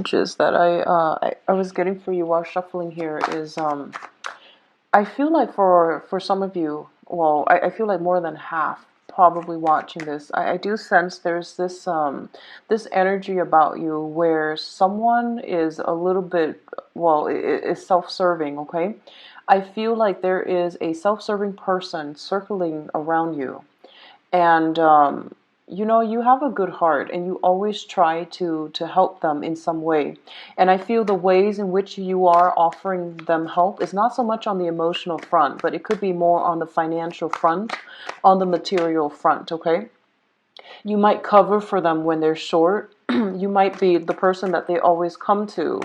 messages that I was getting for you while shuffling here is I feel like for some of you, well, I feel like more than half probably watching this, I do sense there's this energy about you where someone is a little bit, well, is self-serving, okay? I feel like there is a self-serving person circling around you, and you know, you have a good heart and you always try to help them in some way. And I feel the ways in which you are offering them help is not so much on the emotional front, but it could be more on the financial front, on the material front. Okay, you might cover for them when they're short. You might be the person that they always come to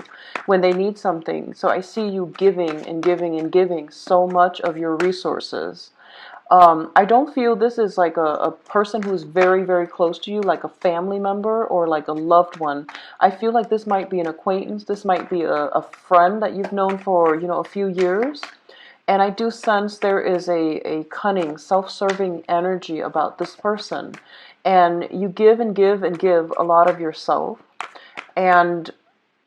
when they need something. So I see you giving and giving and giving so much of your resources. I don't feel this is like a person who's very, very close to you, like a family member or like a loved one. I feel like this might be an acquaintance. This might be a friend that you've known for, you know, a few years. And I do sense there is a cunning, self-serving energy about this person. And you give and give and give a lot of yourself. And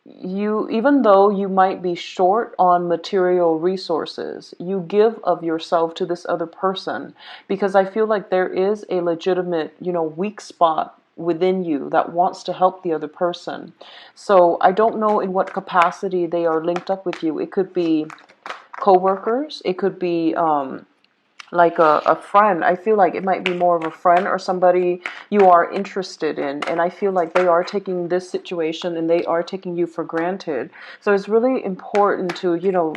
you, even though you might be short on material resources, you give of yourself to this other person, because I feel like there is a legitimate, you know, weak spot within you that wants to help the other person. So I don't know in what capacity they are linked up with you. It could be co-workers, it could be like a friend. I feel like it might be more of a friend or somebody you are interested in, and I feel like they are taking this situation and they are taking you for granted. So it's really important to, you know,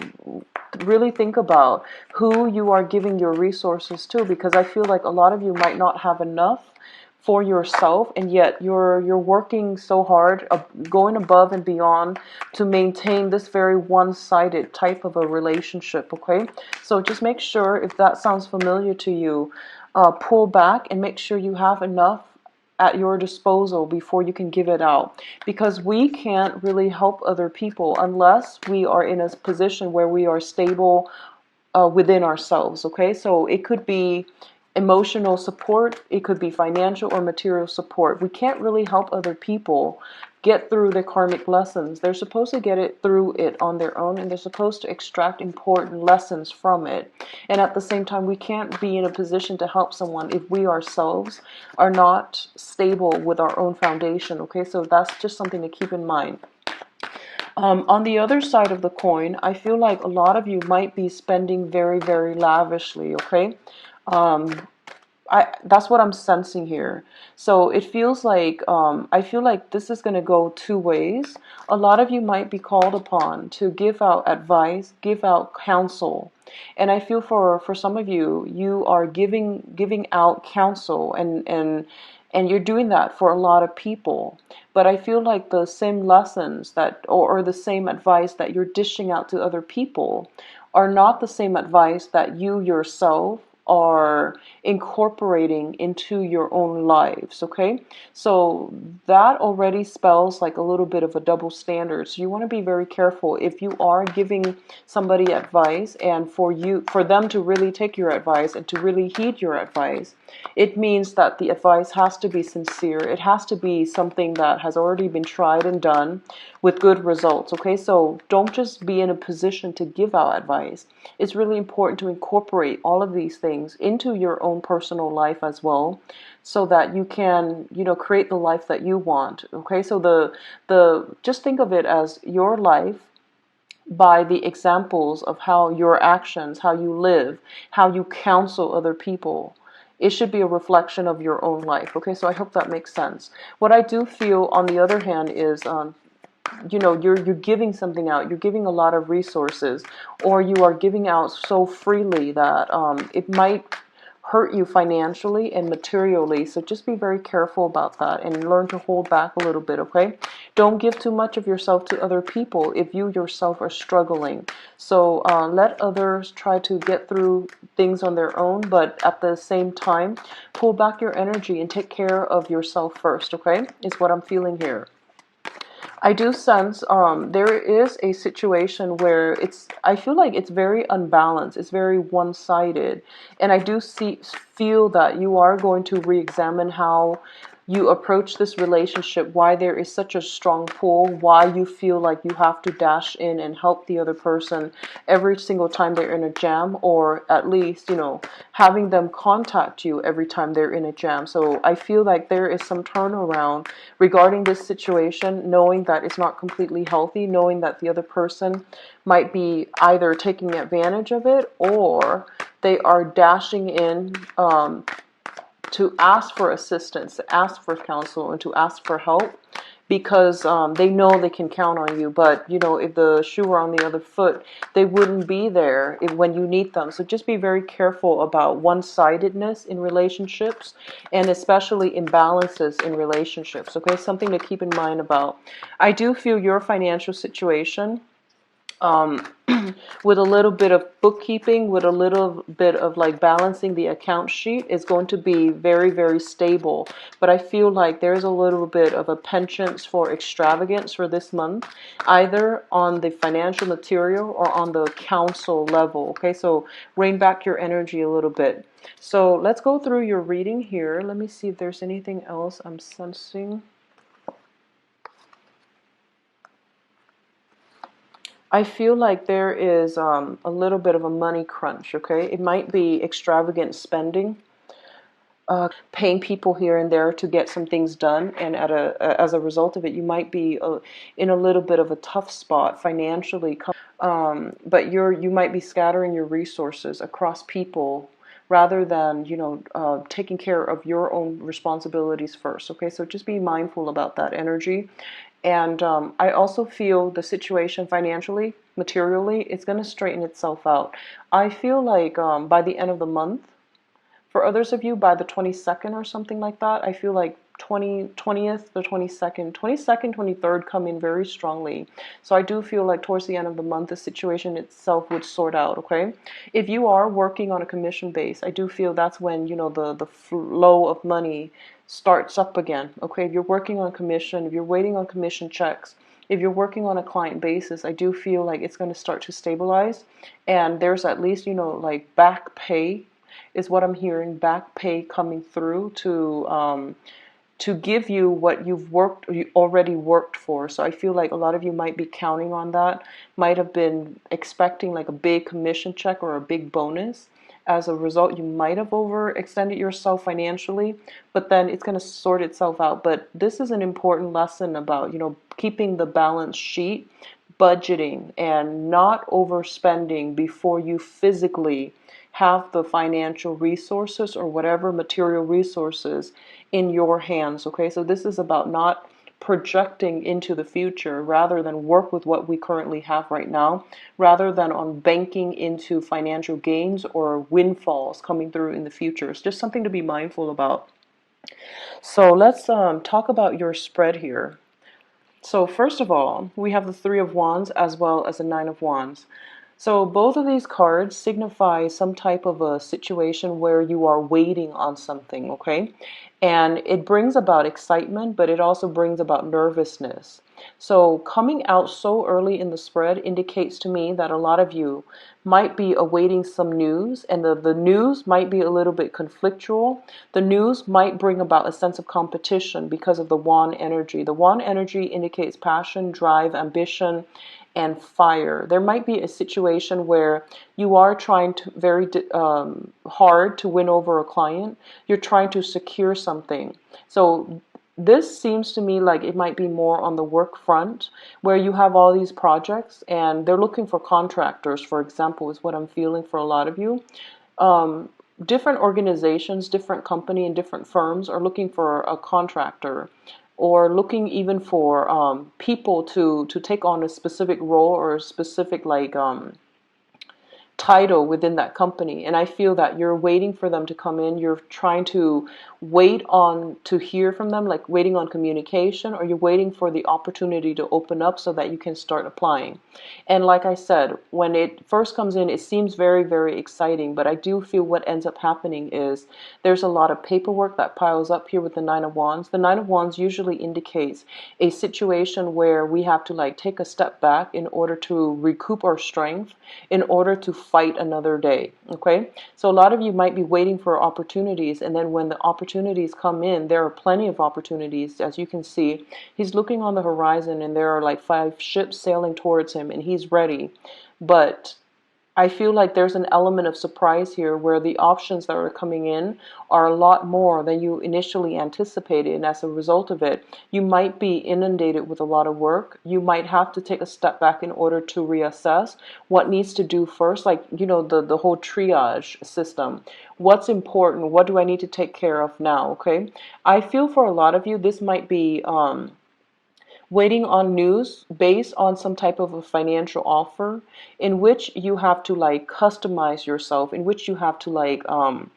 really think about who you are giving your resources to, because I feel like a lot of you might not have enough for yourself, and yet you're working so hard, going above and beyond to maintain this very one-sided type of a relationship. Okay, so just make sure, if that sounds familiar to you, pull back and make sure you have enough at your disposal before you can give it out, because we can't really help other people unless we are in a position where we are stable within ourselves. Okay, so it could be emotional support, it could be financial or material support. We can't really help other people get through their karmic lessons. They're supposed to get it through it on their own, and they're supposed to extract important lessons from it. And at the same time, we can't be in a position to help someone if we ourselves are not stable with our own foundation. Okay, so that's just something to keep in mind. On the other side of the coin, I feel like a lot of you might be spending very, very lavishly, okay? Um, that's what I'm sensing here. So it feels like, I feel like this is going to go two ways. A lot of you might be called upon to give out advice, give out counsel. And I feel for some of you, you are giving out counsel, and you're doing that for a lot of people. But I feel like the same lessons that, or the same advice that you're dishing out to other people are not the same advice that you yourself are incorporating into your own lives. Okay, so that already spells like a little bit of a double standard. So you want to be very careful if you are giving somebody advice, and for them to really take your advice and to really heed your advice, it means that the advice has to be sincere. It has to be something that has already been tried and done with good results. Okay, so don't just be in a position to give out advice. It's really important to incorporate all of these things into your own personal life as well, so that you can, you know, create the life that you want. Okay, so the just think of it as your life by the examples of how your actions, how you live, how you counsel other people. It should be a reflection of your own life. Okay, so I hope that makes sense. What I do feel, on the other hand, is you know, you're giving something out. You're giving a lot of resources, or you are giving out so freely that it might hurt you financially and materially. So just be very careful about that and learn to hold back a little bit. Okay, don't give too much of yourself to other people if you yourself are struggling. So let others try to get through things on their own, but at the same time, pull back your energy and take care of yourself first. Okay, is what I'm feeling here. I do sense there is a situation where I feel like it's very unbalanced, it's very one-sided, and I do feel that you are going to re-examine how you approach this relationship, why there is such a strong pull, why you feel like you have to dash in and help the other person every single time they're in a jam, or at least, having them contact you every time they're in a jam. So I feel like there is some turnaround regarding this situation, knowing that it's not completely healthy, knowing that the other person might be either taking advantage of it, or they are dashing in to ask for assistance, to ask for counsel, and to ask for help, because they know they can count on you. But, if the shoe were on the other foot, they wouldn't be there when you need them. So just be very careful about one-sidedness in relationships, and especially imbalances in relationships, okay? Something to keep in mind about. I do feel your financial situation, with a little bit of bookkeeping, with a little bit of like balancing the account sheet, is going to be very, very stable. But I feel like there's a little bit of a penchant for extravagance for this month, either on the financial, material, or on the counsel level. Okay, so rein back your energy a little bit. So let's go through your reading here. Let me see if there's anything else I'm sensing. I feel like there is a little bit of a money crunch, okay? It might be extravagant spending, paying people here and there to get some things done, and as a result of it, you might be in a little bit of a tough spot financially. But you might be scattering your resources across people rather than taking care of your own responsibilities first. Okay, so just be mindful about that energy. And I also feel the situation financially, materially, it's going to straighten itself out. I feel like by the end of the month, for others of you, by the 22nd or something like that, I feel like 20th, the 22nd, 23rd come in very strongly. So I do feel like towards the end of the month, the situation itself would sort out, okay? If you are working on a commission base, I do feel that's when, the flow of money starts up again, okay? If you're working on commission, if you're waiting on commission checks, if you're working on a client basis, I do feel like it's going to start to stabilize. And there's at least, like back pay is what I'm hearing, back pay coming through to give you what you already worked for. So I feel like a lot of you might be counting on that, might have been expecting like a big commission check or a big bonus. As a result, you might have overextended yourself financially, but then it's going to sort itself out. But this is an important lesson about, keeping the balance sheet, budgeting, and not overspending before you physically have the financial resources or whatever material resources in your hands. Okay, so this is about not projecting into the future, rather than work with what we currently have right now, rather than on banking into financial gains or windfalls coming through in the future. It's just something to be mindful about. So let's talk about your spread here. So first of all, we have the Three of Wands as well as the Nine of Wands. So both of these cards signify some type of a situation where you are waiting on something, okay? And it brings about excitement, but it also brings about nervousness. So coming out so early in the spread indicates to me that a lot of you might be awaiting some news, and the news might be a little bit conflictual. The news might bring about a sense of competition because of the wand energy. The wand energy indicates passion, drive, ambition, and fire. There might be a situation where you are trying to very hard to win over a client. You're trying to secure something. So this seems to me like it might be more on the work front, where you have all these projects and they're looking for contractors, for example, is what I'm feeling for a lot of you. Different organizations, different company, and different firms are looking for a contractor, or looking even for people to take on a specific role or a specific title within that company. And I feel that you're waiting for them to come in. You're trying to wait on to hear from them, like waiting on communication, or you're waiting for the opportunity to open up so that you can start applying. And like I said, when it first comes in, it seems very, very exciting, but I do feel what ends up happening is there's a lot of paperwork that piles up here with the Nine of Wands. The Nine of Wands usually indicates a situation where we have to like take a step back in order to recoup our strength, in order to fight another day. Okay, so a lot of you might be waiting for opportunities, and then when the opportunities come in, there are plenty of opportunities. As you can see, he's looking on the horizon, and there are like 5 ships sailing towards him, and he's ready. But I feel like there's an element of surprise here where the options that are coming in are a lot more than you initially anticipated. And as a result of it, you might be inundated with a lot of work. You might have to take a step back in order to reassess what needs to do first. Like, the whole triage system. What's important? What do I need to take care of now? Okay. I feel for a lot of you, this might be, waiting on news based on some type of a financial offer in which you have to like customize yourself, in which you have to like um,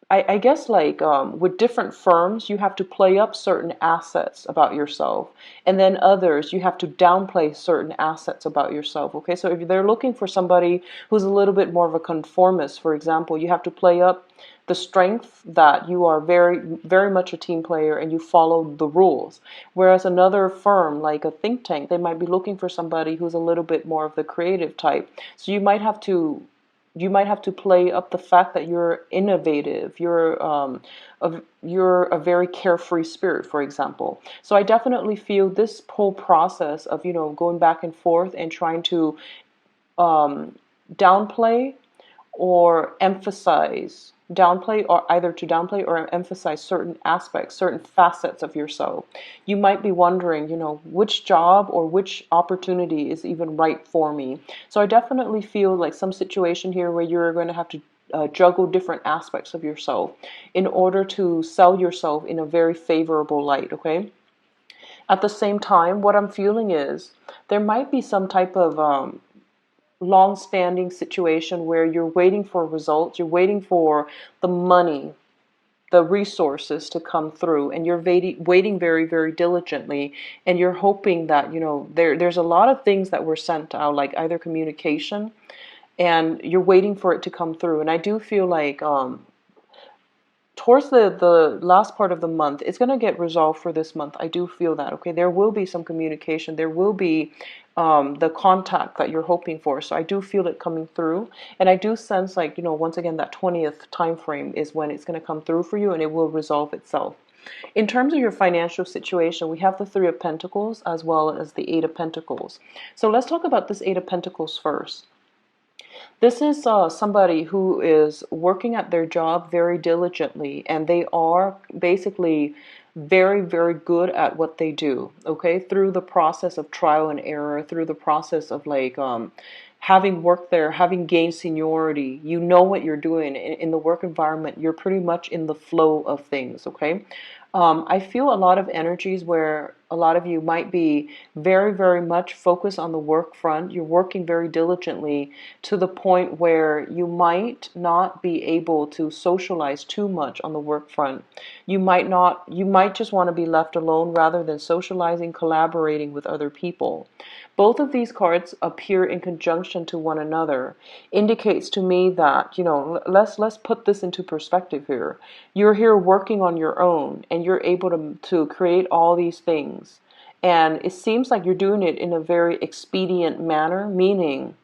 I guess like with different firms, you have to play up certain assets about yourself, and then others, you have to downplay certain assets about yourself. Okay, so if they're looking for somebody who's a little bit more of a conformist, for example, you have to play up the strength that you are very, very much a team player and you follow the rules. Whereas another firm, like a think tank, they might be looking for somebody who's a little bit more of the creative type. So you might have to play up the fact that you're innovative, you're a very carefree spirit, for example. So I definitely feel this whole process of going back and forth and trying to downplay or emphasize, downplay or either to downplay or emphasize certain aspects, certain facets of yourself. You might be wondering, which job or which opportunity is even right for me. So I definitely feel like some situation here where you're going to have to juggle different aspects of yourself in order to sell yourself in a very favorable light, okay? At the same time, what I'm feeling is there might be some type of long-standing situation where you're waiting for results, you're waiting for the money, the resources to come through, and you're waiting very, very diligently, and you're hoping that, there's a lot of things that were sent out, like either communication, and you're waiting for it to come through. And I do feel like towards the last part of the month, it's going to get resolved for this month. I do feel that, okay? There will be some communication. There will be the contact that you're hoping for. So I do feel it coming through. And I do sense like, once again, that 20th time frame is when it's going to come through for you and it will resolve itself. In terms of your financial situation, we have the 3 of Pentacles as well as the 8 of Pentacles. So let's talk about this 8 of Pentacles first. This is somebody who is working at their job very diligently, and they are basically very, very good at what they do, okay? Through the process of trial and error, through the process of like having worked there, having gained seniority, you know what you're doing. In the work environment, you're pretty much in the flow of things, okay? I feel a lot of energies where a lot of you might be very, very much focused on the work front. You're working very diligently to the point where you might not be able to socialize too much on the work front. You might just want to be left alone rather than socializing, collaborating with other people. Both of these cards appear in conjunction to one another. Indicates to me that, let's put this into perspective here. You're here working on your own and you're able to create all these things. And it seems like you're doing it in a very expedient manner, meaning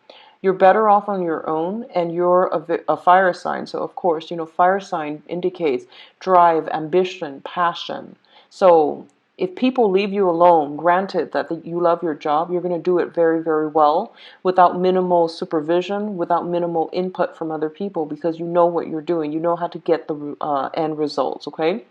you're better off on your own, and you're a fire sign. So of course, fire sign indicates drive, ambition, passion. So if people leave you alone, granted that you love your job, you're going to do it very, very well without minimal supervision, without minimal input from other people, because you know what you're doing. You know how to get the end results, okay?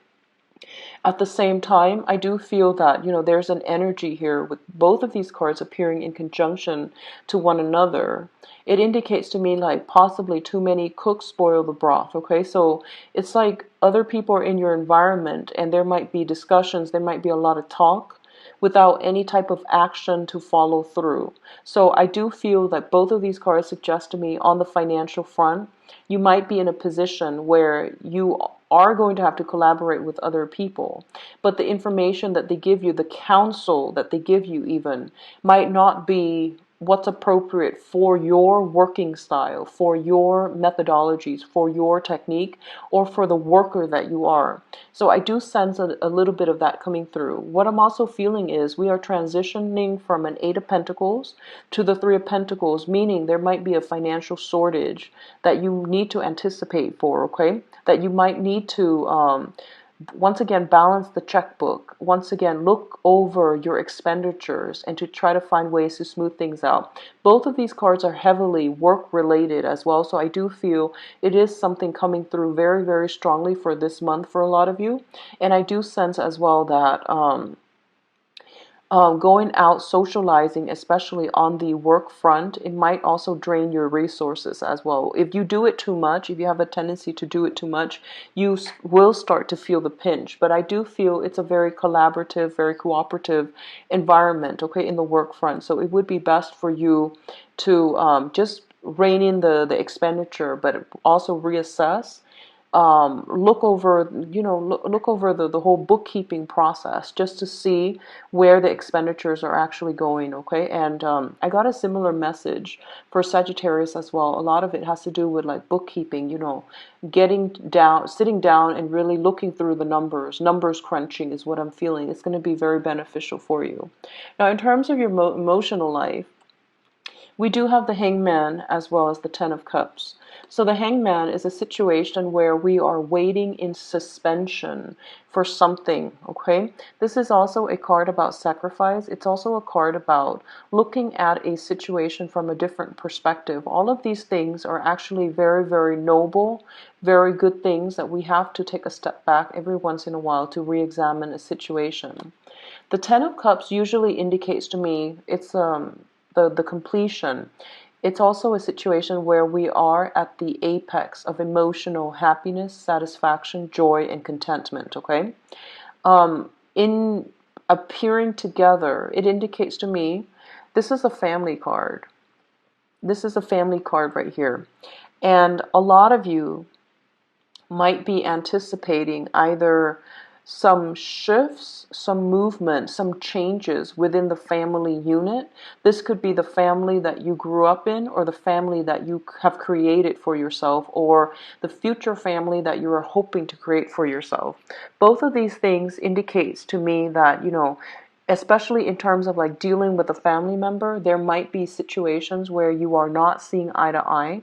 At the same time, I do feel that, there's an energy here with both of these cards appearing in conjunction to one another. It indicates to me like possibly too many cooks spoil the broth, okay? So it's like other people are in your environment and there might be discussions, there might be a lot of talk without any type of action to follow through. So I do feel that both of these cards suggest to me on the financial front, you might be in a position where you are going to have to collaborate with other people. But the information that they give you, the counsel that they give you even, might not be what's appropriate for your working style, for your methodologies, for your technique, or for the worker that you are. So I do sense a little bit of that coming through. What I'm also feeling is we are transitioning from an Eight of Pentacles to the Three of Pentacles, meaning there might be a financial shortage that you need to anticipate for, okay? That you might need to once again balance the checkbook, once again look over your expenditures and to try to find ways to smooth things out. Both of these cards are heavily work related as well, so I do feel it is something coming through very, very strongly for this month for a lot of you. And I do sense as well that going out socializing, especially on the work front, it might also drain your resources as well. If you do it too much, if you have a tendency to do it too much, you will start to feel the pinch. But I do feel it's a very collaborative, very cooperative environment, okay, in the work front. So it would be best for you to just rein in the expenditure, but also reassess, look over, look over the whole bookkeeping process just to see where the expenditures are actually going, okay? And I got a similar message for Sagittarius as well. A lot of it has to do with like bookkeeping, getting down, sitting down and really looking through the numbers. Numbers crunching is what I'm feeling. It's going to be very beneficial for you. Now, in terms of your emotional life, we do have the Hangman as well as the Ten of Cups. So the Hangman is a situation where we are waiting in suspension for something, okay? This is also a card about sacrifice. It's also a card about looking at a situation from a different perspective. All of these things are actually very, very noble, very good things that we have to take a step back every once in a while to re-examine a situation. The Ten of Cups usually indicates to me it's the completion. It's also a situation where we are at the apex of emotional happiness, satisfaction, joy, and contentment, okay? In appearing together, it indicates to me this is a family card. This is a family card right here. And a lot of you might be anticipating either some shifts, some movement, some changes within the family unit. This could be the family that you grew up in, or the family that you have created for yourself, or the future family that you are hoping to create for yourself. Both of these things indicates to me that, especially in terms of like dealing with a family member, there might be situations where you are not seeing eye to eye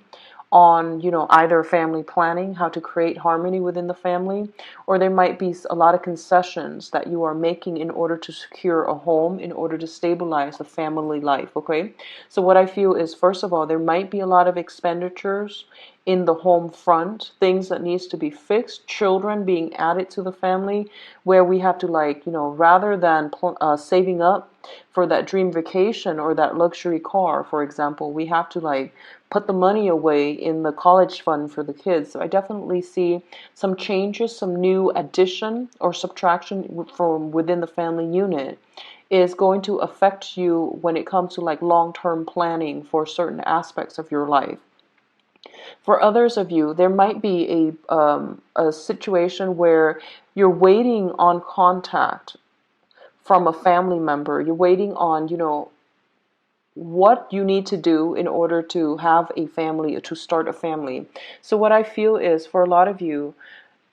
on, either family planning, how to create harmony within the family, or there might be a lot of concessions that you are making in order to secure a home, in order to stabilize the family life, okay? So what I feel is, first of all, there might be a lot of expenditures in the home front, things that needs to be fixed, children being added to the family, where we have to rather than saving up for that dream vacation or that luxury car, for example, we have to put the money away in the college fund for the kids. So I definitely see some changes, some new addition or subtraction from within the family unit is going to affect you when it comes to long-term planning for certain aspects of your life. For others of you, there might be a situation where you're waiting on contact from a family member. You're waiting on, what you need to do in order to have a family, or to start a family. So what I feel is, for a lot of you,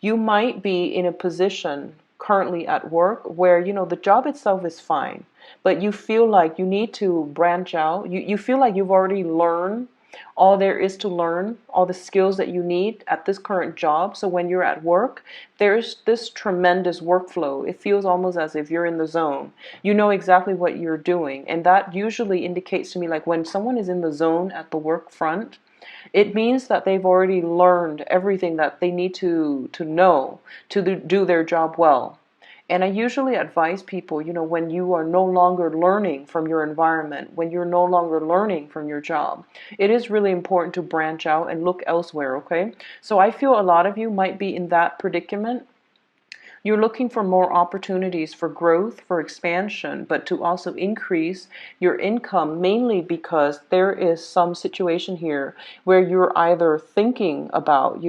you might be in a position currently at work where, the job itself is fine, but you feel like you need to branch out. You feel like you've already learned all there is to learn, all the skills that you need at this current job. So when you're at work, there's this tremendous workflow. It feels almost as if you're in the zone. You know exactly what you're doing. And that usually indicates to me, when someone is in the zone at the work front, it means that they've already learned everything that they need to know to do their job well. And I usually advise people, when you are no longer learning from your environment, when you're no longer learning from your job, it is really important to branch out and look elsewhere, okay? So I feel a lot of you might be in that predicament. You're looking for more opportunities for growth, for expansion, but to also increase your income, mainly because there is some situation here where you're either thinking about,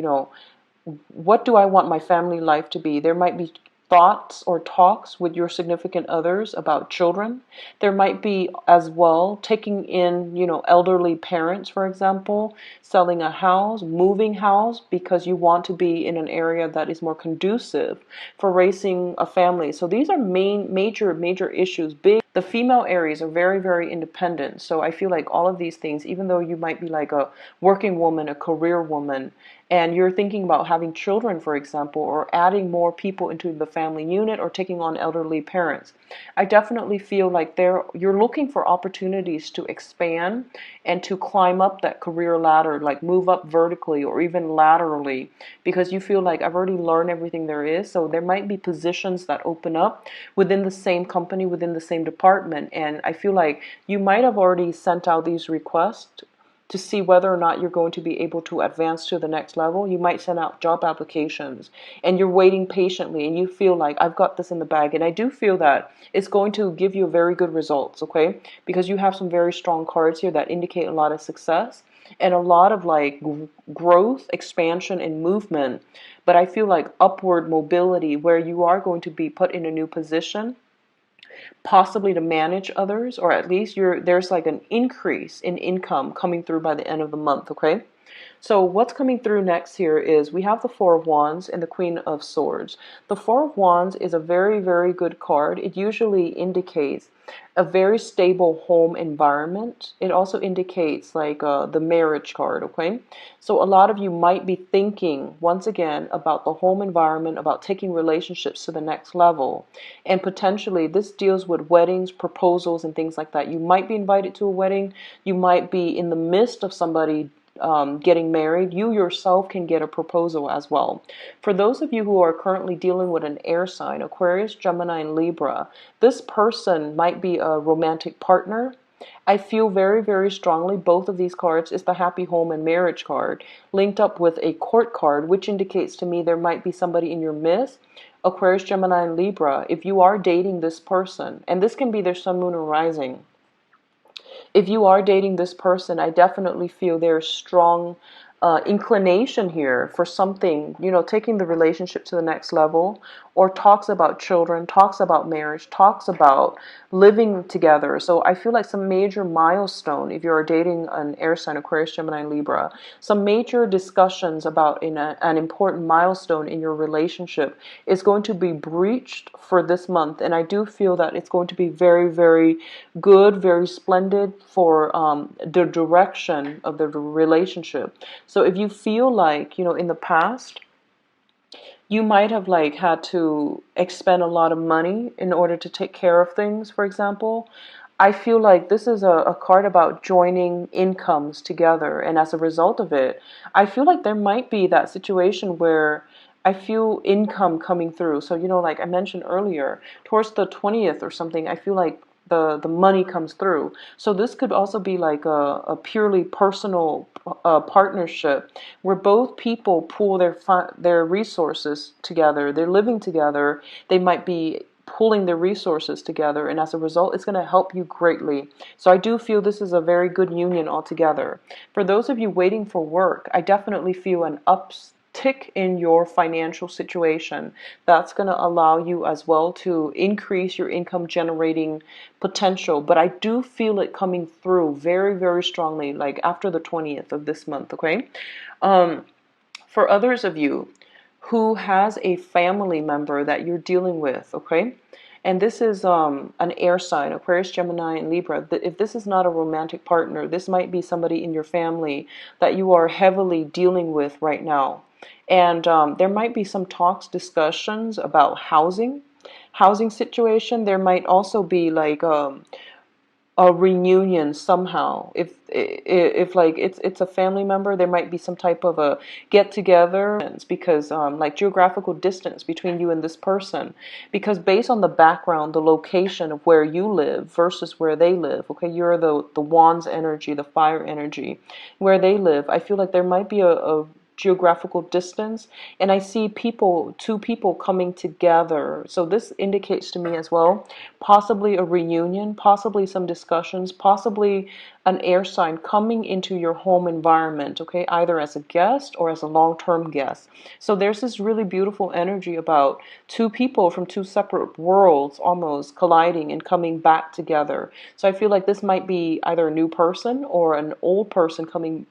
what do I want my family life to be? There might be thoughts or talks with your significant others about children. There might be as well taking in, elderly parents, for example, selling a house, moving house because you want to be in an area that is more conducive for raising a family. So these are major issues. The female Aries are very, very independent. So I feel like all of these things, even though you might be like a working woman, a career woman, and you're thinking about having children, for example, or adding more people into the family unit or taking on elderly parents, I definitely feel like you're looking for opportunities to expand and to climb up that career ladder, like move up vertically or even laterally, because you feel like I've already learned everything there is. So there might be positions that open up within the same company, within the same department. And I feel like you might have already sent out these requests to see whether or not you're going to be able to advance to the next level. You might send out job applications and you're waiting patiently and you feel like I've got this in the bag. And I do feel that it's going to give you very good results, okay? Because you have some very strong cards here that indicate a lot of success and a lot of like growth, expansion, and movement. But I feel like upward mobility where you are going to be put in a new position, possibly to manage others, or at least there's like an increase in income coming through by the end of the month, okay? So what's coming through next here is we have the Four of Wands and the Queen of Swords. The Four of Wands is a very, very good card. It usually indicates a very stable home environment. It also indicates like the marriage card, okay? So a lot of you might be thinking, once again, about the home environment, about taking relationships to the next level. And potentially this deals with weddings, proposals, and things like that. You might be invited to a wedding. You might be in the midst of somebody getting married. You yourself can get a proposal as well. For those of you who are currently dealing with an air sign, Aquarius, Gemini, and Libra, this person might be a romantic partner. I feel very, very strongly both of these cards is the happy home and marriage card linked up with a court card, which indicates to me there might be somebody in your midst. Aquarius, Gemini, and Libra, if you are dating this person, and this can be their sun, moon, or rising. If you are dating this person, I definitely feel there's strong inclination here for something, taking the relationship to the next level, or talks about children, talks about marriage, talks about living together. So I feel like some major milestone, if you're dating an air sign, Aquarius, Gemini, Libra, some major discussions about an important milestone in your relationship is going to be breached for this month. And I do feel that it's going to be very, very good, very splendid for the direction of the relationship. So if you feel like, in the past, you might have like had to expend a lot of money in order to take care of things, for example, I feel like this is a card about joining incomes together. And as a result of it, I feel like there might be that situation where I feel income coming through. So, like I mentioned earlier, towards the 20th or something, I feel like the money comes through. So this could also be like a purely personal partnership where both people pool their resources together. They're living together. They might be pulling their resources together, and as a result, it's going to help you greatly. So I do feel this is a very good union altogether. For those of you waiting for work, I definitely feel an uptick in your financial situation. That's going to allow you as well to increase your income generating potential. But I do feel it coming through very, very strongly, like after the 20th of this month, okay? For others of you who has a family member that you're dealing with, okay? And this is an air sign, Aquarius, Gemini, and Libra. If this is not a romantic partner, this might be somebody in your family that you are heavily dealing with right now. And there might be some talks, discussions about housing situation. There might also be like a reunion somehow. If like it's a family member, there might be some type of a get together, because like geographical distance between you and this person, because based on the background, the location of where you live versus where they live, okay, you're the wands energy, the fire energy, where they live, I feel like there might be a geographical distance, and I see people, two people coming together. So this indicates to me as well, possibly a reunion, possibly some discussions, possibly an air sign coming into your home environment, okay, either as a guest or as a long-term guest. So there's this really beautiful energy about two people from two separate worlds almost colliding and coming back together. So I feel like this might be either a new person or an old person coming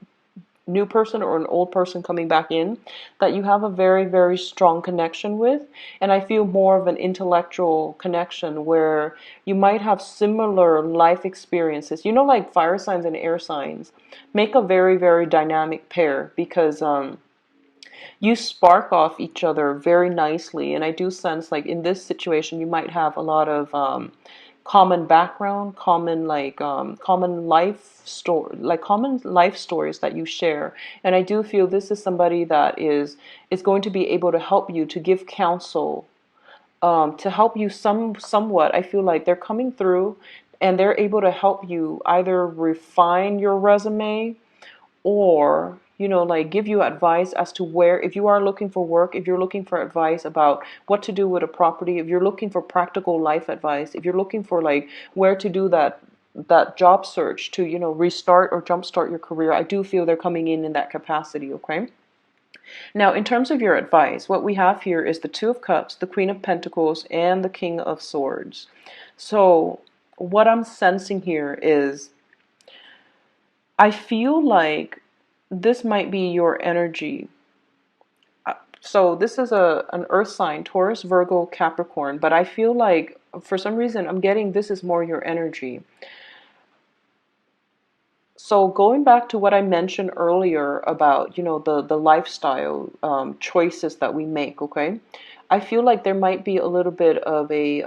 new person or an old person coming back in that you have a very, very strong connection with. And I feel more of an intellectual connection where you might have similar life experiences. You know, like fire signs and air signs make a very, very dynamic pair because you spark off each other very nicely. And I do sense like in this situation, you might have a lot of common background, common life story, like common life stories that you share. And I do feel this is somebody that is going to be able to help you, to give counsel, to help you somewhat. I feel like they're coming through and they're able to help you either refine your resume or, you know, like give you advice as to where, if you are looking for work, if you're looking for advice about what to do with a property, if you're looking for practical life advice, if you're looking for like where to do that job search to, you know, restart or jumpstart your career. I do feel they're coming in that capacity. Okay, now in terms of your advice, what we have here is the Two of Cups, the Queen of Pentacles, and the King of Swords. So what I'm sensing here is I feel like this might be your energy. So this is an earth sign, Taurus, Virgo, Capricorn, but I feel like for some reason I'm getting this is more your energy. So going back to what I mentioned earlier about, you know, the lifestyle choices that we make, okay? I feel like there might be a little bit of a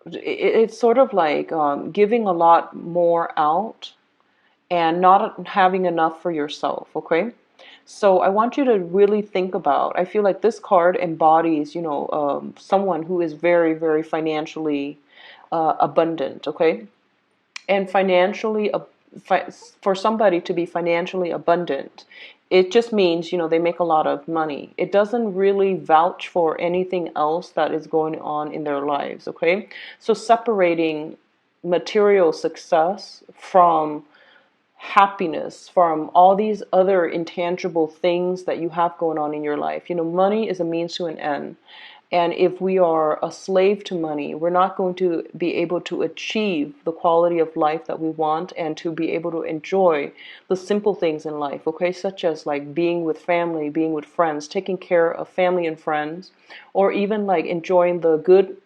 it's sort of like giving a lot more out and not having enough for yourself, okay? So I want you to really think about, I feel like this card embodies, you know, someone who is very, very financially abundant, okay? And financially, for somebody to be financially abundant, it just means, you know, they make a lot of money. It doesn't really vouch for anything else that is going on in their lives, okay? So separating material success from happiness, from all these other intangible things that you have going on in your life. You know, money is a means to an end. And if we are a slave to money, we're not going to be able to achieve the quality of life that we want and to be able to enjoy the simple things in life, okay? Such as like being with family, being with friends, taking care of family and friends, or even like enjoying the good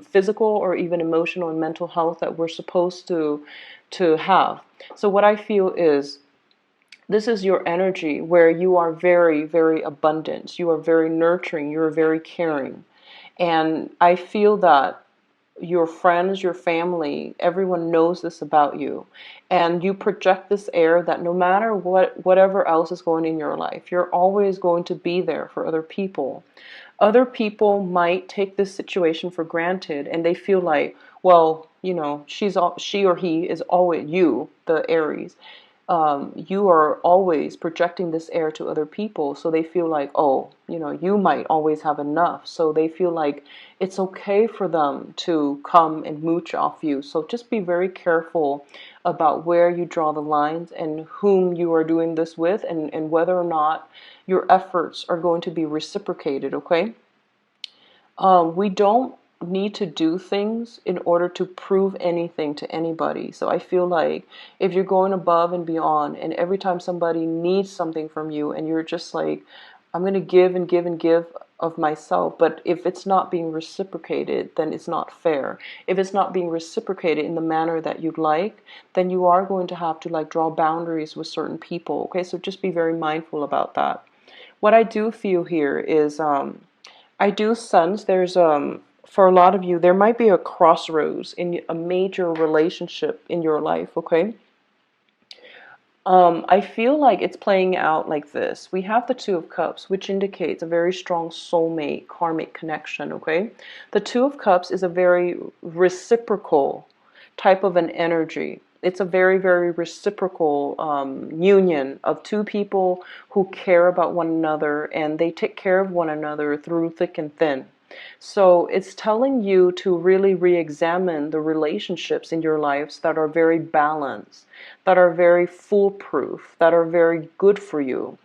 physical or even emotional and mental health that we're supposed to have. So what I feel is this is your energy where you are very, very abundant. You are very nurturing. You are very caring. And I feel that your friends, your family, everyone knows this about you. And you project this air that no matter whatever else is going in your life, you're always going to be there for other people. Other people might take this situation for granted and they feel like, well, you know, she or he is always you, the Aries. You are always projecting this air to other people, so they feel like, oh, you know, you might always have enough. So they feel like it's okay for them to come and mooch off you. So just be very careful about where you draw the lines and whom you are doing this with, and whether or not your efforts are going to be reciprocated, okay? We don't need to do things in order to prove anything to anybody. So I feel like if you're going above and beyond, and every time somebody needs something from you, and you're just like, I'm going to give and give and give of myself, but if it's not being reciprocated, then it's not fair. If it's not being reciprocated in the manner that you'd like, then you are going to have to like draw boundaries with certain people. Okay, so just be very mindful about that. What I do feel here is I do sense there's for a lot of you there might be a crossroads in a major relationship in your life, okay? I feel like it's playing out like this. We have the Two of Cups, which indicates a very strong soulmate karmic connection, okay? The Two of Cups is a very reciprocal type of an energy. it's a very, very reciprocal union of two people who care about one another, and they take care of one another through thick and thin. So it's telling you to really re-examine the relationships in your lives that are very balanced, that are very foolproof, that are very good for you.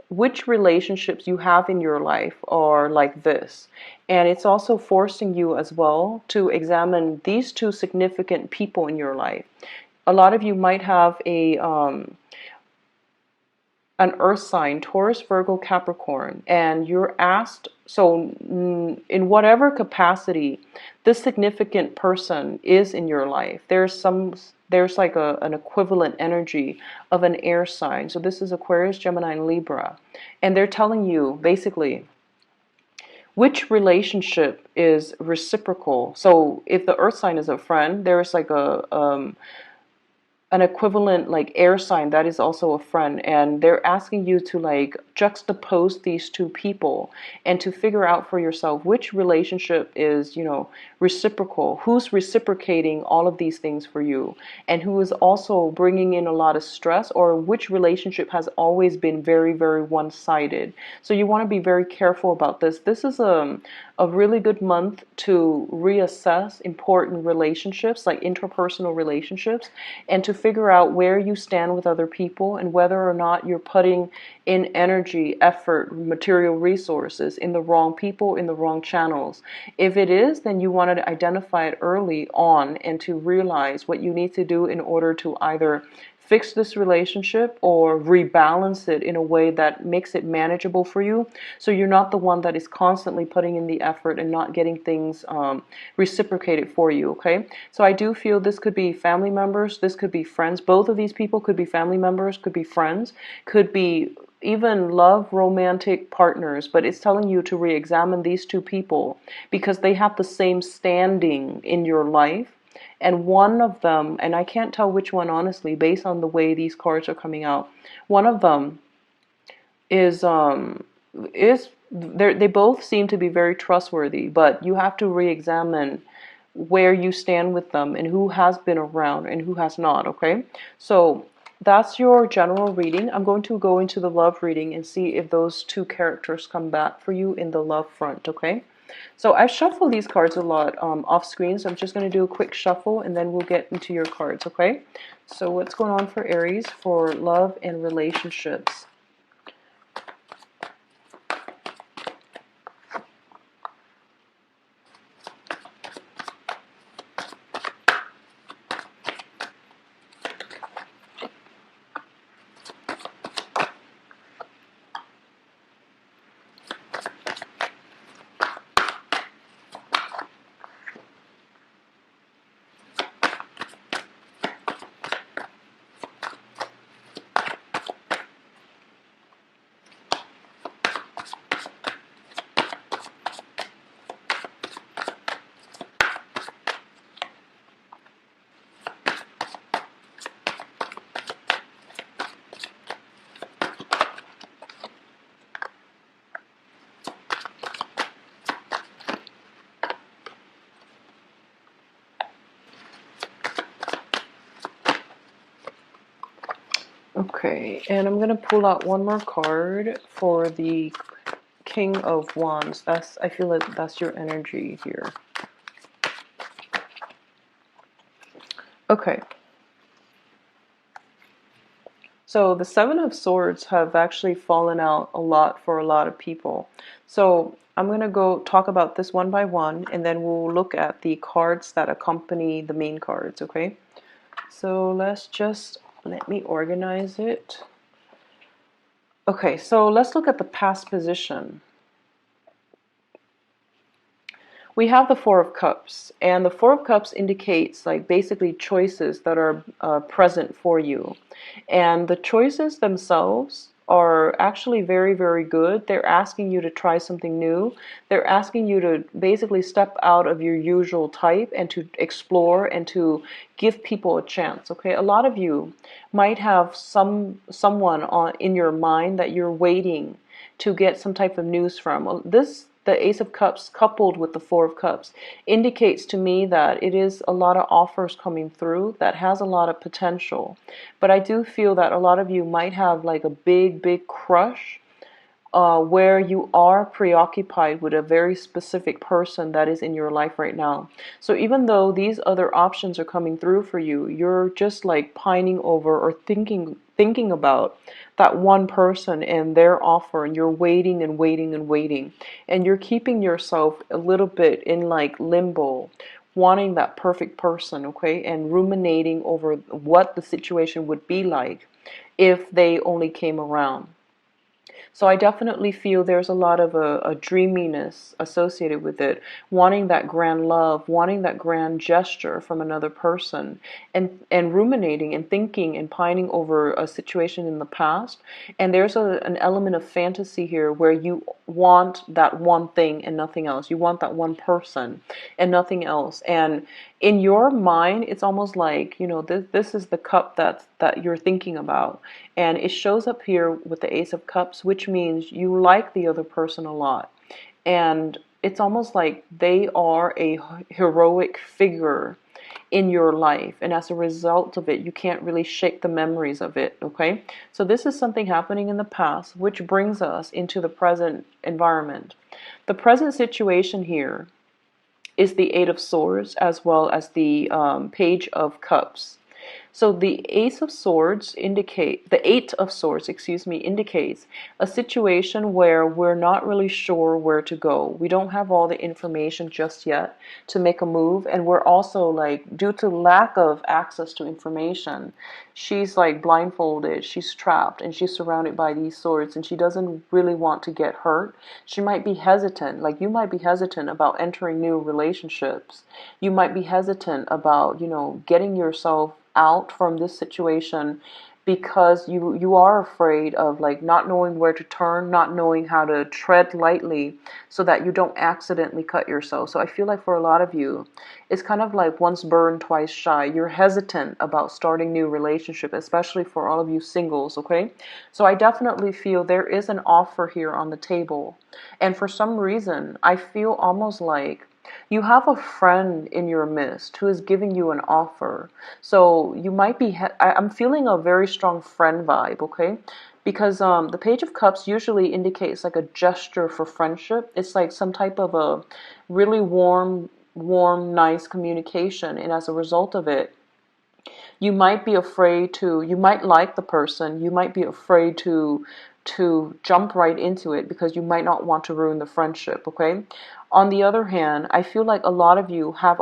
Which relationships you have in your life are like this. And it's also forcing you as well to examine these two significant people in your life. A lot of you might have an earth sign, Taurus, Virgo, Capricorn, and you're asked, so in whatever capacity this significant person is in your life, there's like an equivalent energy of an air sign. So this is Aquarius, Gemini, and Libra. And they're telling you basically which relationship is reciprocal. So if the earth sign is a friend, there's like an equivalent like air sign that is also a friend, and they're asking you to like juxtapose these two people and to figure out for yourself which relationship is, you know, reciprocal, who's reciprocating all of these things for you, and who is also bringing in a lot of stress, or which relationship has always been very, very one-sided. So you want to be very careful about this. This is a really good month to reassess important relationships, like interpersonal relationships, and to figure out where you stand with other people and whether or not you're putting in energy, effort, material resources in the wrong people, in the wrong channels. If it is, then you want to identify it early on and to realize what you need to do in order to either fix this relationship or rebalance it in a way that makes it manageable for you, so you're not the one that is constantly putting in the effort and not getting things reciprocated for you. Okay, so I do feel this could be family members, this could be friends. Both of these people could be family members, could be friends, could be even love romantic partners, but it's telling you to re-examine these two people because they have the same standing in your life. And one of them, and I can't tell which one honestly based on the way these cards are coming out, one of them is they both seem to be very trustworthy, but you have to re-examine where you stand with them and who has been around and who has not. Okay, so that's your general reading. I'm going to go into the love reading and see if those two characters come back for you in the love front. Okay, so I've shuffled these cards a lot off screen, so I'm just going to do a quick shuffle and then we'll get into your cards. Okay, so what's going on for Aries for love and relationships? Okay, and I'm going to pull out one more card for the King of Wands. I feel like that's your energy here. Okay. So the Seven of Swords have actually fallen out a lot for a lot of people. So I'm going to go talk about this one by one, and then we'll look at the cards that accompany the main cards, okay? So let me organize it. Okay, so let's look at the past position. We have the Four of Cups, and the Four of Cups indicates like basically choices that are present for you. And the choices themselves are actually very, very good. They're asking you to try something new. They're asking you to basically step out of your usual type and to explore and to give people a chance. Okay, a lot of you might have someone in your mind that you're waiting to get some type of news from. the Ace of Cups coupled with the Four of Cups indicates to me that it is a lot of offers coming through that has a lot of potential. But I do feel that a lot of you might have like a big crush, where you are preoccupied with a very specific person that is in your life right now. So even though these other options are coming through for you, you're just like pining over or thinking about that one person and their offer, and you're waiting and waiting and waiting, and you're keeping yourself a little bit in like limbo, wanting that perfect person, okay, and ruminating over what the situation would be like if they only came around. So I definitely feel there's a lot of a dreaminess associated with it, wanting that grand love, wanting that grand gesture from another person, and ruminating and thinking and pining over a situation in the past. And there's an element of fantasy here where you want that one thing and nothing else. You want that one person and nothing else. And in your mind, it's almost like, this is the cup that you're thinking about. And it shows up here with the Ace of Cups, which means you like the other person a lot. And it's almost like they are a heroic figure in your life. And as a result of it, you can't really shake the memories of it, okay? So this is something happening in the past, which brings us into the present environment. The present situation here is the Eight of Swords as well as the Page of Cups. So the Ace of Swords the Eight of Swords, indicates a situation where we're not really sure where to go. We don't have all the information just yet to make a move, and we're also like, due to lack of access to information, she's like blindfolded, she's trapped, and she's surrounded by these swords, and she doesn't really want to get hurt. She might be hesitant, like you might be hesitant about entering new relationships. You might be hesitant about, getting yourself out from this situation because you are afraid of like not knowing where to turn, not knowing how to tread lightly so that you don't accidentally cut yourself. So I feel like for a lot of you, it's kind of like once burned, twice shy. You're hesitant about starting new relationship, especially for all of you singles, okay? So I definitely feel there is an offer here on the table. And for some reason, I feel almost like you have a friend in your midst who is giving you an offer. So you might be, I'm feeling a very strong friend vibe, okay? Because the Page of Cups usually indicates like a gesture for friendship. It's like some type of a really warm, nice communication. And as a result of it, you might be afraid to, you might like the person, you might be afraid to jump right into it because you might not want to ruin the friendship, okay? On the other hand, I feel like a lot of you have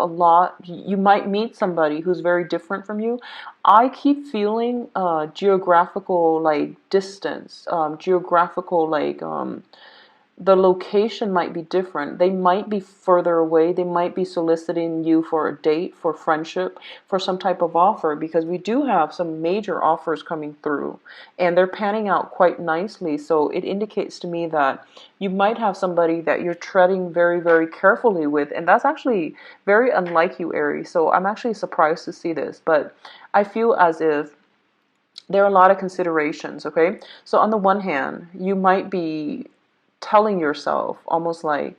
you might meet somebody who's very different from you. I keep feeling geographical like distance, geographical like the location might be different. They might be further away. They might be soliciting you for a date, for friendship, for some type of offer, because we do have some major offers coming through and they're panning out quite nicely. So it indicates to me that you might have somebody that you're treading very carefully with, and that's actually very unlike you, Aries. So I'm actually surprised to see this, but I feel as if there are a lot of considerations, okay? So on the one hand, you might be telling yourself almost like,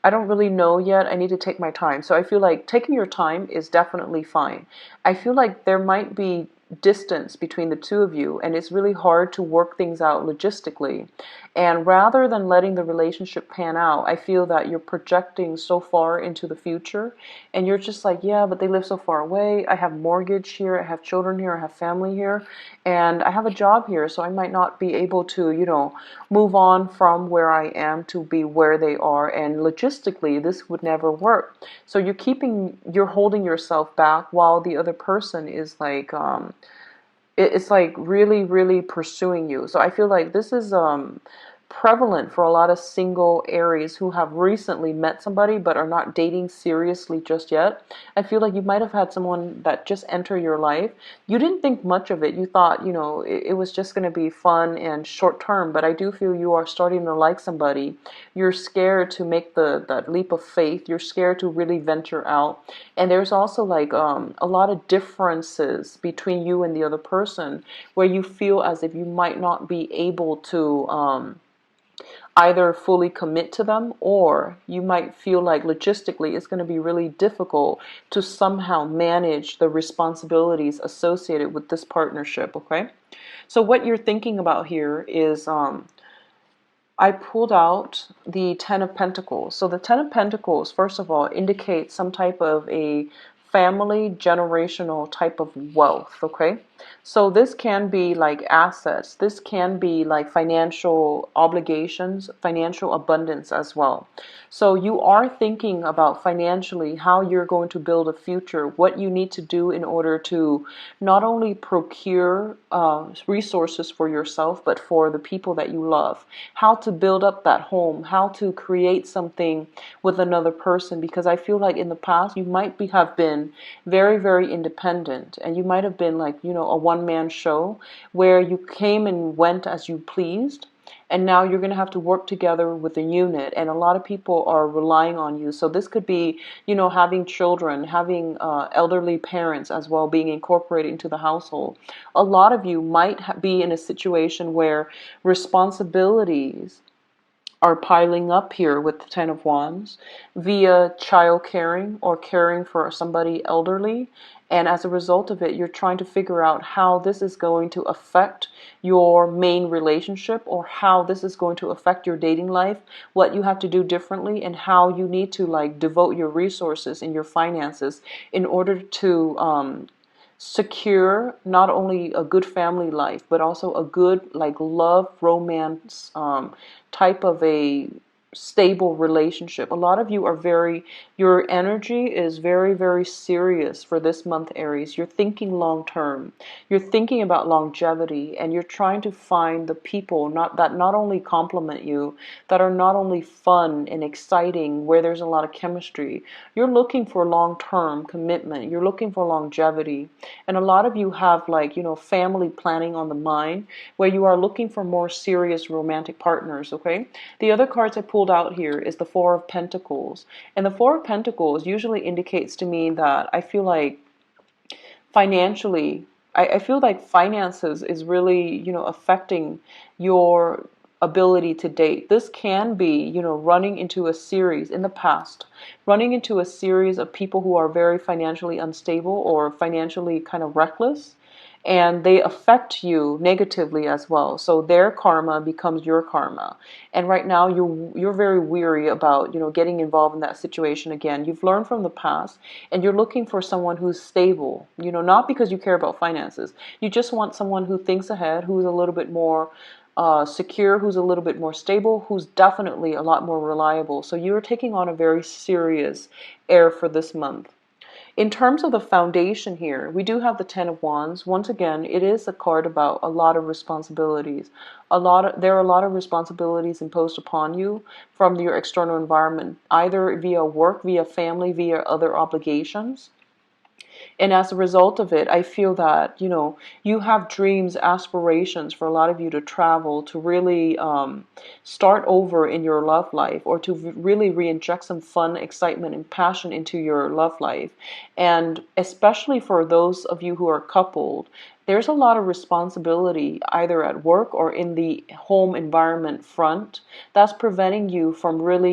I don't really know yet, I need to take my time. So I feel like taking your time is definitely fine. I feel like there might be distance between the two of you and it's really hard to work things out logistically. And rather than letting the relationship pan out, I feel that you're projecting so far into the future and you're just like, yeah, but they live so far away. I have mortgage here, I have children here, I have family here, and I have a job here, so I might not be able to, move on from where I am to be where they are, and logistically this would never work. So you're holding yourself back while the other person is like it's like really pursuing you. So I feel like this is prevalent for a lot of single Aries who have recently met somebody but are not dating seriously just yet. I feel like you might have had someone that just entered your life. You didn't think much of it. You thought, it was just going to be fun and short term, but I do feel you are starting to like somebody. You're scared to make that leap of faith. You're scared to really venture out. And there's also like a lot of differences between you and the other person where you feel as if you might not be able to either fully commit to them, or you might feel like logistically it's going to be really difficult to somehow manage the responsibilities associated with this partnership, okay? So what you're thinking about here is I pulled out the Ten of Pentacles. So the Ten of Pentacles, first of all, indicates some type of a family generational type of wealth, okay? So this can be like assets. This can be like financial obligations, financial abundance as well. So you are thinking about financially how you're going to build a future, what you need to do in order to not only procure resources for yourself, but for the people that you love, how to build up that home, how to create something with another person. Because I feel like in the past you might have been very, very independent, and you might have been like, a one-man show where you came and went as you pleased. And now you're going to have to work together with a unit, and a lot of people are relying on you. So this could be, having children, having elderly parents as well being incorporated into the household. A lot of you might be in a situation where responsibilities are piling up here with the Ten of Wands via child caring or caring for somebody elderly. And as a result of it, you're trying to figure out how this is going to affect your main relationship, or how this is going to affect your dating life, what you have to do differently, and how you need to like devote your resources and your finances in order to secure not only a good family life, but also a good like love, romance type of a stable relationship. A lot of you are your energy is very, very serious for this month, Aries. You're thinking long term. You're thinking about longevity, and you're trying to find the people not only complement you, that are not only fun and exciting, where there's a lot of chemistry. You're looking for long-term commitment. You're looking for longevity. And a lot of you have like, family planning on the mind, where you are looking for more serious romantic partners, okay? The other cards I pulled out here is the Four of Pentacles. And the Four of Pentacles usually indicates to me that I feel like financially, I feel like finances is really, affecting your ability to date. This can be, running into a series in the past, running into a series of people who are very financially unstable or financially kind of reckless, and they affect you negatively as well. So their karma becomes your karma. And right now you're very weary about, getting involved in that situation again. You've learned from the past, and you're looking for someone who's stable, not because you care about finances. You just want someone who thinks ahead, who's a little bit more secure, who's a little bit more stable, who's definitely a lot more reliable. So you're taking on a very serious air for this month. In terms of the foundation here, we do have the Ten of Wands. Once again, it is a card about a lot of responsibilities. There are a lot of responsibilities imposed upon you from your external environment, either via work, via family, via other obligations. And as a result of it, I feel that, you have dreams, aspirations for a lot of you to travel, to really start over in your love life, or to really re-inject some fun, excitement, and passion into your love life. And especially for those of you who are coupled, there's a lot of responsibility either at work or in the home environment front that's preventing you from really,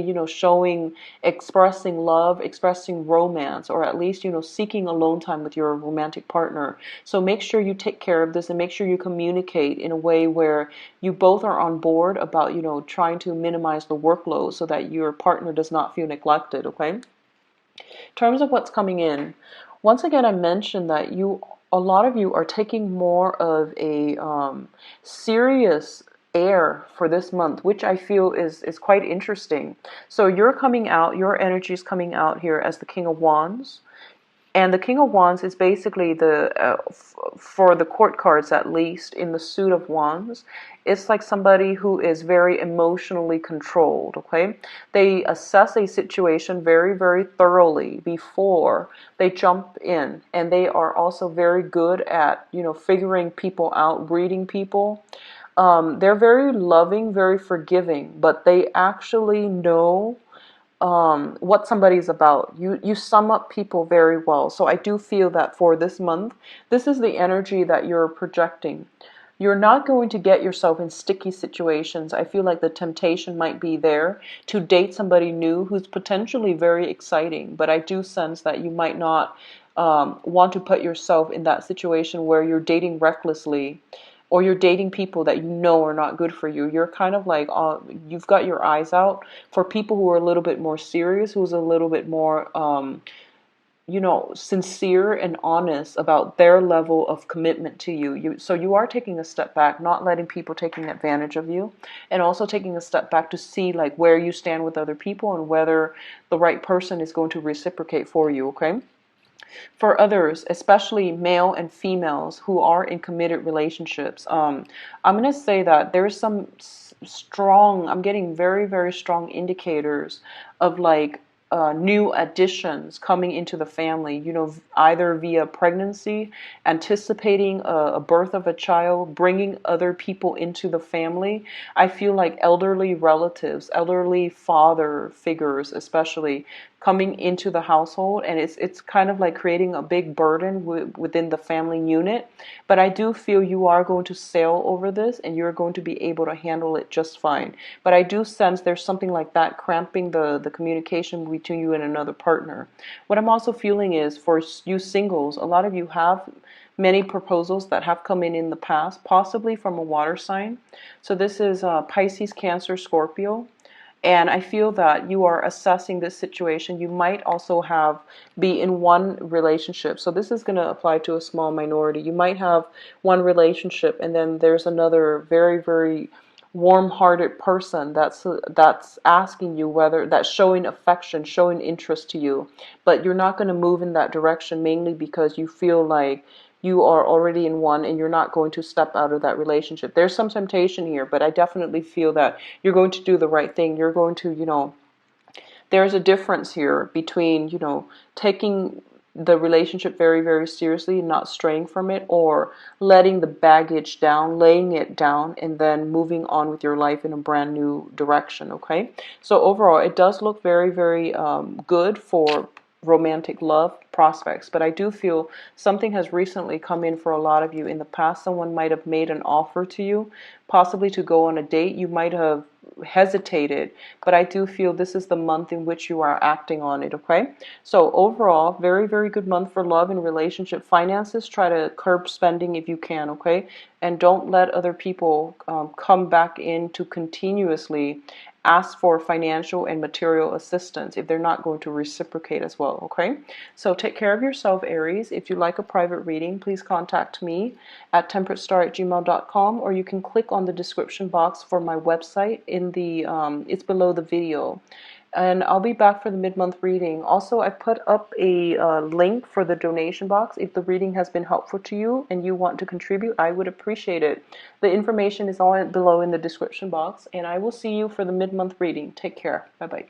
expressing love, expressing romance, or at least, seeking alone time with your romantic partner. So make sure you take care of this, and make sure you communicate in a way where you both are on board about, trying to minimize the workload so that your partner does not feel neglected, okay? In terms of what's coming in, once again, I mentioned that a lot of you are taking more of a serious air for this month, which I feel is quite interesting. So you're coming out, your energy is coming out here as the King of Wands. And the King of Wands is basically for the court cards, at least, in the suit of Wands, it's like somebody who is very emotionally controlled, okay? They assess a situation very, very thoroughly before they jump in. And they are also very good at, figuring people out, reading people. They're very loving, very forgiving, but they actually know what somebody's about. You sum up people very well. So I do feel that for this month, this is the energy that you're projecting. You're not going to get yourself in sticky situations. I feel like the temptation might be there to date somebody new who's potentially very exciting, but I do sense that you might not want to put yourself in that situation where you're dating recklessly, or you're dating people that you know are not good for you. You're kind of like, you've got your eyes out for people who are a little bit more serious, who's a little bit more sincere and honest about their level of commitment to you. So you are taking a step back, not letting people taking advantage of you, and also taking a step back to see like where you stand with other people and whether the right person is going to reciprocate for you, okay? For others, especially male and females who are in committed relationships, I'm going to say that there's some strong, I'm getting very, very strong indicators of like new additions coming into the family, either via pregnancy, anticipating a birth of a child, bringing other people into the family. I feel like elderly relatives, elderly father figures especially, coming into the household, and it's kind of like creating a big burden within the family unit. But I do feel you are going to sail over this and you're going to be able to handle it just fine. But I do sense there's something like that cramping the communication between you and another partner. What I'm also feeling is for you singles, a lot of you have many proposals that have come in the past, possibly from a water sign. So this is Pisces, Cancer, Scorpio. And I feel that you are assessing this situation. You might also be in one relationship. So this is going to apply to a small minority. You might have one relationship and then there's another very, very warm-hearted person that's asking you that's showing affection, showing interest to you. But you're not going to move in that direction mainly because you feel like you are already in one and you're not going to step out of that relationship. There's some temptation here, but I definitely feel that you're going to do the right thing. You're going to, there's a difference here between, taking the relationship very, very seriously and not straying from it, or letting the baggage down, laying it down, and then moving on with your life in a brand new direction, okay? So overall, it does look very, very good for romantic love prospects, but I do feel something has recently come in for a lot of you. In the past, someone might have made an offer to you, possibly to go on a date. You might have hesitated, but I do feel this is the month in which you are acting on it, okay? So overall, very, very good month for love and relationship. Finances, try to curb spending if you can, okay? And don't let other people come back in to continuously ask for financial and material assistance if they're not going to reciprocate as well, okay? So take care of yourself, Aries. If you like a private reading, please contact me at temperatestar@gmail.com, or you can click on the description box for my website it's below the video. And I'll be back for the mid-month reading. Also, I put up a link for the donation box. If the reading has been helpful to you and you want to contribute, I would appreciate it. The information is all below in the description box, and I will see you for the mid-month reading. Take care. Bye-bye.